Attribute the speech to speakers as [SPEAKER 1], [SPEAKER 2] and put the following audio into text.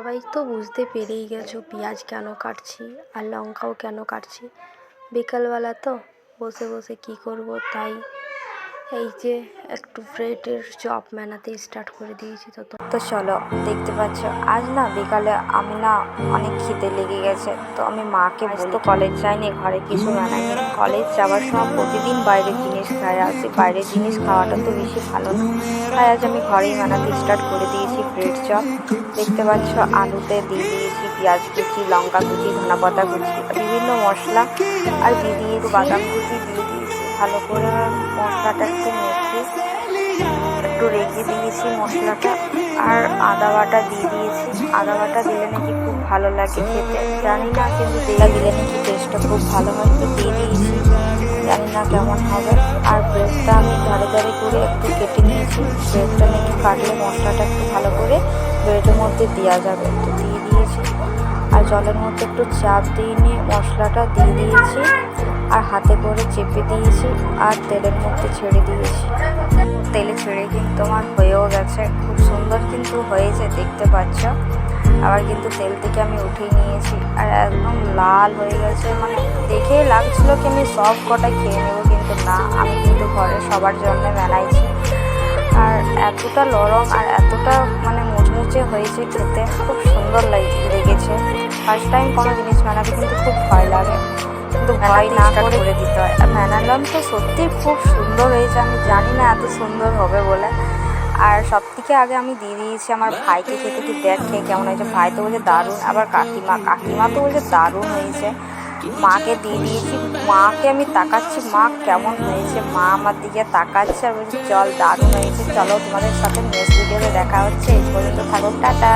[SPEAKER 1] সবাই তো বুঝতে পেরেই গেছো পেঁয়াজ কেন কাটছি আর লঙ্কাও কেন কাটছি। বিকালবেলা তো বসে বসে কী করব, তাই এই যে একটু ব্রেডের চপ বানাতে স্টার্ট করে দিয়েছি। তো চলো, দেখতে পাচ্ছ আজ না বিকালে আমি না অনেক খিদে লেগে গেছে, তো আমি মাকে বলি তো কলেজ যাইনি, ঘরে কিছু বানাইনি। কলেজ যাওয়ার সময় প্রতিদিন বাইরের জিনিস খাই আসি, বাইরের জিনিস খাওয়াটা তো বেশি ভালো না, তাই আজ আমি ঘরেই বানাতে স্টার্ট করে দিয়েছি ব্রেড চপ। দেখতে পাচ্ছ আলুতে দিয়ে দিয়েছি পেঁয়াজ কুচি, লঙ্কা কুচি, ধনেপাতা কুচি, বিভিন্ন মশলা আর দিয়ে দিয়েছি বাদাম কুচি দিয়ে দিয়েছি। ভালো করে মশলাটা একটু মেখে একটু রেখে দিয়েছি মশলাটা, আর আদা বাটা দিয়ে দিয়েছি। আদা বাটা দিলে নাকি খুব ভালো লাগে খেতে, জানি না, কিন্তু দিলে নাকি টেস্টটা খুব ভালো হয়, তো দিয়ে দিয়েছি। জানি না কেমন হবে। আর ব্রেডটা আমি ধারে ধারে করে একটু কেটে নিয়েছি। ব্রেডটা নাকি কাটলে মশলাটা একটু ভালো করে ব্রেডের মধ্যে দেওয়া যাবে, তো দিয়ে দিয়েছি। আর জলের মধ্যে একটু চাপ দিয়ে নিয়ে মশলাটা দিয়ে দিয়েছি, আর হাতে করে চেপে দিয়েছি, আর তেলের মধ্যে ছেড়ে দিয়েছি। তেলে ছেড়ে কিন্তু আমার হয়েও গেছে, খুব সুন্দর কিন্তু হয়েছে দেখতে পাচ্ছ। আবার কিন্তু তেল থেকে আমি উঠিয়ে নিয়েছি, আর একদম লাল হয়ে গেছে, মানে দেখেই লাগছিল কি আমি সব কটা খেয়ে নেবো, কিন্তু না, আমি কিন্তু ঘরে সবার জন্য বানাইছি। আর এতটা নরম আর এতটা মানে মুচমুচে হয়েছে, খেতে খুব সুন্দর লেগেছে। ফার্স্ট টাইম কোনো জিনিস বানাতে কিন্তু খুব ভয় লাগে, কিন্তু ভয় না করে দিতে হয়। আর বানালাম তো সত্যি খুব সুন্দর হয়েছে, আমি জানি না এত সুন্দর হবে বলে। আর সব থেকে আগে আমি দিয়ে দিয়েছি আমার ভাইকে খেতে, কি দেখ খেয়ে কেমন হয়েছে। ভাই তো বলছে দারুণ, আবার কাকিমা তো বলছে দারুণ হয়েছে। মাকে দিয়ে দিয়েছি, মাকে আমি তাকাচ্ছি মা কেমন হয়েছে, মা আমার দিকে তাকাচ্ছে আর বলছে চল দারুণ হয়েছে। চলো, তোমাদের সাথে নেক্সট ভিডিওতে দেখা হচ্ছে, এই পর্যন্ত থাকুক, টাটা।